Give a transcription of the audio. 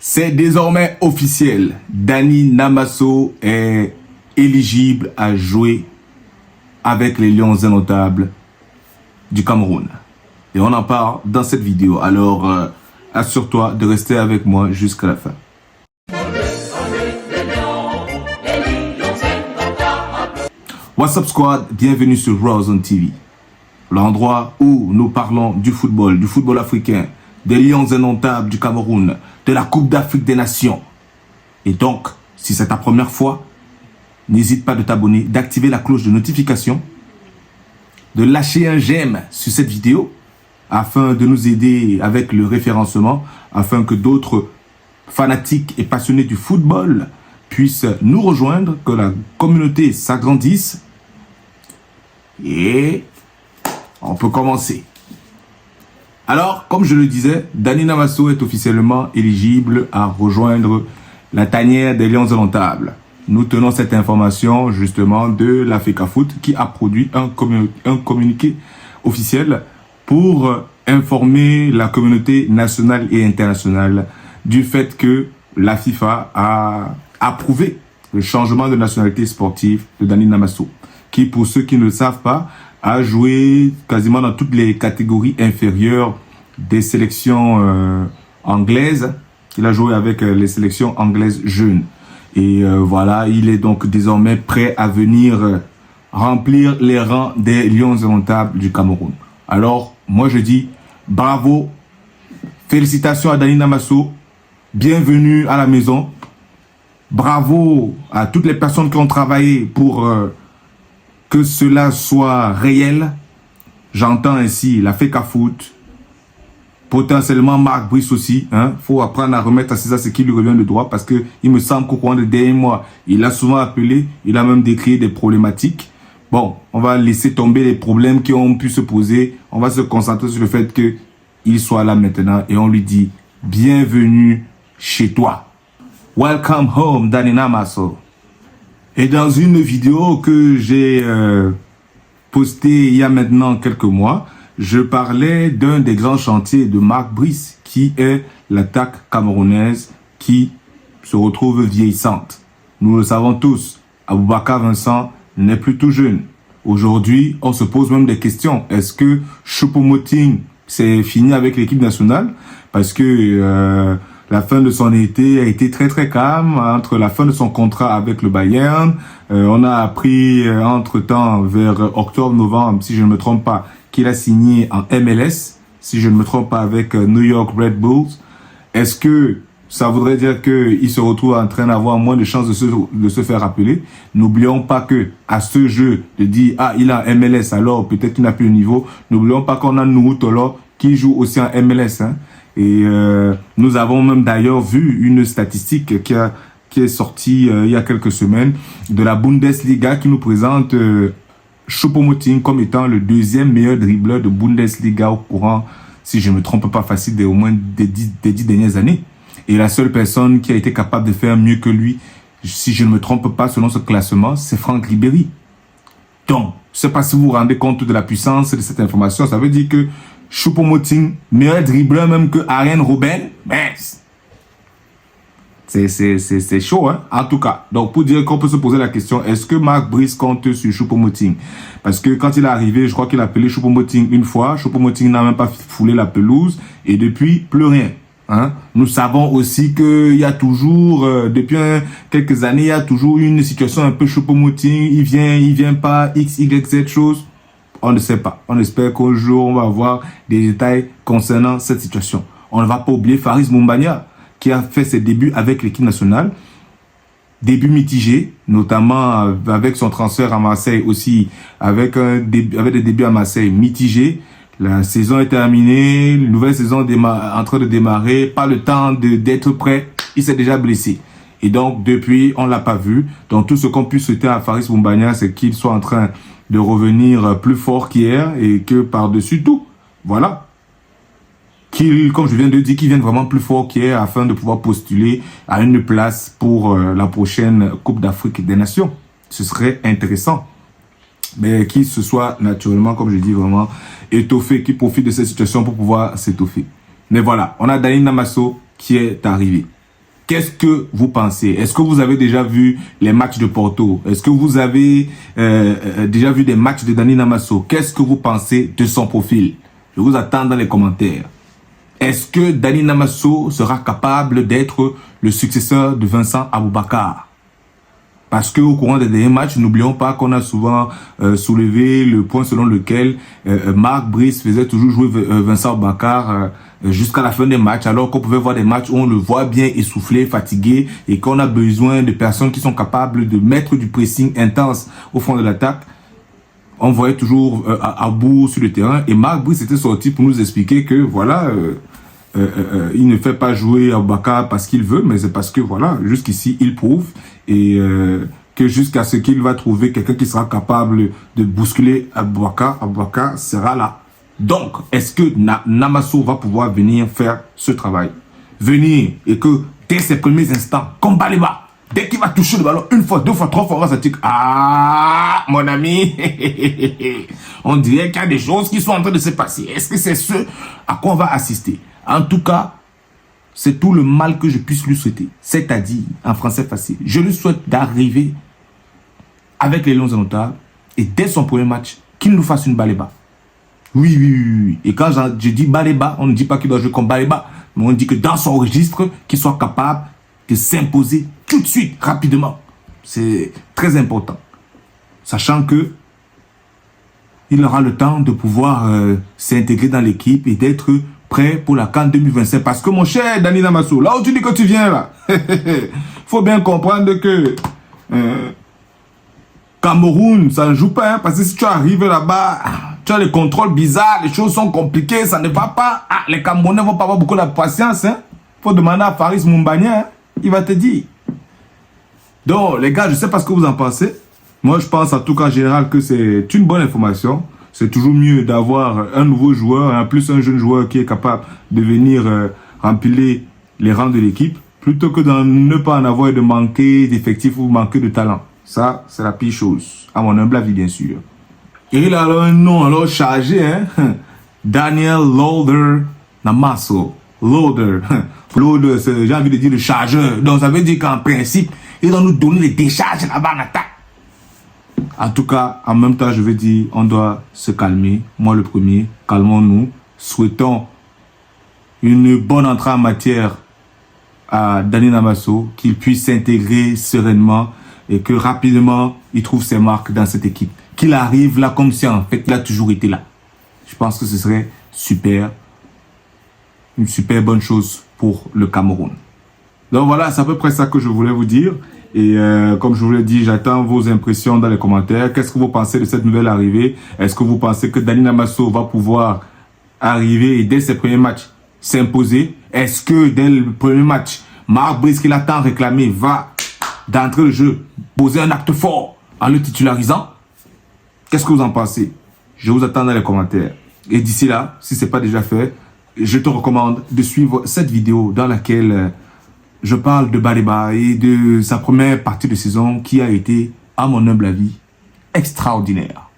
C'est désormais officiel. Dani Namasso est éligible à jouer avec les Lions indomptables du Cameroun. Et on en parle dans cette vidéo. Alors, assure-toi de rester avec moi jusqu'à la fin. What's up squad? Bienvenue sur Rawzone TV. L'endroit où nous parlons du football africain, des Lions indomptables du Cameroun, de la Coupe d'Afrique des Nations. Et donc, si c'est ta première fois, n'hésite pas de t'abonner, d'activer la cloche de notification, de lâcher un j'aime sur cette vidéo afin de nous aider avec le référencement, afin que d'autres fanatiques et passionnés du football puissent nous rejoindre, que la communauté s'agrandisse. Et on peut commencer. Alors, comme je le disais, Dani Namasso est officiellement éligible à rejoindre la tanière des Lions indomptables. Nous tenons cette information justement de la FECAFOOT qui a produit un communiqué officiel pour informer la communauté nationale et internationale du fait que la FIFA a approuvé le changement de nationalité sportive de Dani Namasso, qui, pour ceux qui ne le savent pas, a joué quasiment dans toutes les catégories inférieures des sélections anglaises. Il a joué avec les sélections anglaises jeunes. Et voilà, il est donc désormais prêt à venir remplir les rangs des Lions indomptables du Cameroun. Alors, moi je dis bravo, félicitations à Dani Namasso, bienvenue à la maison. Bravo à toutes les personnes qui ont travaillé pour que cela soit réel. J'entends ainsi la FECAFOOT, potentiellement Marc Brice aussi. Faut apprendre à remettre à César ce qui lui revient de droit, parce que il me semble qu'au courant des derniers mois, il a souvent appelé, il a même décrit des problématiques. Bon, on va laisser tomber les problèmes qui ont pu se poser. On va se concentrer sur le fait qu'il soit là maintenant et on lui dit bienvenue chez toi. Welcome home, Dani Namasso. Et dans une vidéo que j'ai postée il y a maintenant quelques mois, je parlais d'un des grands chantiers de Marc Brice, qui est l'attaque camerounaise qui se retrouve vieillissante. Nous le savons tous, Aboubakar Vincent n'est plus tout jeune. Aujourd'hui, on se pose même des questions. Est-ce que Choupo-Moting, c'est fini avec l'équipe nationale? Parce que la fin de son été a été très très calme. Entre la fin de son contrat avec le Bayern, on a appris entre-temps vers octobre-novembre, si je ne me trompe pas, qu'il a signé en MLS, si je ne me trompe pas, avec New York Red Bulls. Est-ce que ça voudrait dire qu'il se retrouve en train d'avoir moins de chances de se faire appeler? N'oublions pas que à ce jeu de dire « Ah, il a MLS, alors peut-être qu'il n'a plus le niveau », n'oublions pas qu'on a Nourou Tolo qui joue aussi en MLS. Et nous avons même d'ailleurs vu une statistique qui est sortie il y a quelques semaines de la Bundesliga qui nous présente Choupo-Moting comme étant le deuxième meilleur dribbleur de Bundesliga au courant, si je ne me trompe pas, facile, au moins des 10 dernières années. Et la seule personne qui a été capable de faire mieux que lui, si je ne me trompe pas, selon ce classement, c'est Franck Ribéry. Donc, je ne sais pas si vous vous rendez compte de la puissance de cette information. Ça veut dire que Choupo-Moting, meilleur dribbleur même que Arjen Robben, mais c'est chaud, en tout cas. Donc, pour dire qu'on peut se poser la question, est-ce que Marc Brice compte sur Choupo-Moting? Parce que quand il est arrivé, je crois qu'il a appelé Choupo-Moting une fois. Choupo-Moting n'a même pas foulé la pelouse. Et depuis, plus rien. Nous savons aussi qu'il y a toujours, depuis quelques années, il y a toujours une situation un peu Choupo-Moting. Il vient pas, X, Y, Z chose. On ne sait pas. On espère qu'un jour, on va avoir des détails concernant cette situation. On ne va pas oublier Faris Moumbagna, qui a fait ses débuts avec l'équipe nationale. Début mitigé, notamment avec son transfert à Marseille aussi, avec des débuts à Marseille mitigés. La saison est terminée, une nouvelle saison en train de démarrer, pas le temps d'être prêt, il s'est déjà blessé. Et donc, depuis, on l'a pas vu. Donc, tout ce qu'on puisse souhaiter à Faris Moumbagna, c'est qu'il soit en train de revenir plus fort qu'hier et que par-dessus tout, voilà, qu'il, comme je viens de dire, qu'il vienne vraiment plus fort qu'hier afin de pouvoir postuler à une place pour la prochaine Coupe d'Afrique des Nations. Ce serait intéressant. Mais qu'il se soit naturellement, comme je dis, vraiment étoffé, qui profite de cette situation pour pouvoir s'étoffer. Mais voilà, on a Dani Namasso qui est arrivé. Qu'est-ce que vous pensez? Est-ce que vous avez déjà vu les matchs de Porto? Est-ce que vous avez déjà vu des matchs de Dani Namasso? Qu'est-ce que vous pensez de son profil? Je vous attends dans les commentaires. Est-ce que Dani Namasso sera capable d'être le successeur de Vincent Aboubakar? Parce qu'au courant des derniers matchs, n'oublions pas qu'on a souvent soulevé le point selon lequel Marc Brice faisait toujours jouer Vincent Aboubakar jusqu'à la fin des matchs, alors qu'on pouvait voir des matchs où on le voit bien essoufflé, fatigué, et qu'on a besoin de personnes qui sont capables de mettre du pressing intense au fond de l'attaque. On voyait toujours à bout sur le terrain, et Marc Brice était sorti pour nous expliquer que voilà, il ne fait pas jouer Aboubakar parce qu'il veut, mais c'est parce que voilà, jusqu'ici il prouve, et que jusqu'à ce qu'il va trouver quelqu'un qui sera capable de bousculer Aboubakar sera là. Donc, est-ce que Namasso va pouvoir venir faire ce travail? Venir, et que dès ses premiers instants, comme Baleba, dès qu'il va toucher le ballon, une fois, deux fois, trois fois, on va se dire, ah, mon ami, on dirait qu'il y a des choses qui sont en train de se passer. Est-ce que c'est ce à quoi on va assister? En tout cas, c'est tout le mal que je puisse lui souhaiter. C'est-à-dire, en français facile, je lui souhaite d'arriver avec les Lions indomptables et dès son premier match, qu'il nous fasse une Baleba. Oui. Et quand je dis Baleba, on ne dit pas qu'il doit jouer comme Baleba, mais on dit que dans son registre, qu'il soit capable de s'imposer tout de suite, rapidement. C'est très important. Sachant que il aura le temps de pouvoir s'intégrer dans l'équipe et d'être prêt pour la CAN 2025. Parce que mon cher Dani Namasso, là où tu dis que tu viens là, faut bien comprendre que Cameroun, ça ne joue pas. Hein, parce que si tu arrives là-bas, tu as les contrôles bizarres, les choses sont compliquées, ça ne va pas. Ah, les Camerounais ne vont pas avoir beaucoup de patience. Hein. Faut demander à Faris Moumbagna, hein, il va te dire. Donc, les gars, je ne sais pas ce que vous en pensez. Moi, je pense en tout cas en général que c'est une bonne information. C'est toujours mieux d'avoir un nouveau joueur, en plus un jeune joueur qui est capable de venir remplir les rangs de l'équipe, plutôt que de ne pas en avoir et de manquer d'effectifs ou manquer de talent. Ça, c'est la pire chose, à mon humble avis, bien sûr. Et il a alors un nom alors chargé, hein? Daniel Lauder Namasso. Lauder. Lauder, j'ai envie de dire le chargeur. Donc, ça veut dire qu'en principe, il doit nous donner les décharges là-bas en attaque. En tout cas, en même temps, je veux dire, on doit se calmer. Moi, le premier, calmons-nous. Souhaitons une bonne entrée en matière à Dani Namasso, qu'il puisse s'intégrer sereinement et que rapidement, il trouve ses marques dans cette équipe. Qu'il arrive là comme si en fait, il a toujours été là. Je pense que ce serait super. Une super bonne chose pour le Cameroun. Donc voilà, c'est à peu près ça que je voulais vous dire. Et comme je vous l'ai dit, j'attends vos impressions dans les commentaires. Qu'est-ce que vous pensez de cette nouvelle arrivée? Est-ce que vous pensez que Dani Namasso va pouvoir arriver et dès ses premiers matchs s'imposer? Est-ce que dès le premier match, Marc Brice, qui l'a tant réclamé, va d'entrée de jeu poser un acte fort en le titularisant? Qu'est-ce que vous en pensez? Je vous attends dans les commentaires. Et d'ici là, si ce n'est pas déjà fait, je te recommande de suivre cette vidéo dans laquelle je parle de Baleba et de sa première partie de saison qui a été, à mon humble avis, extraordinaire.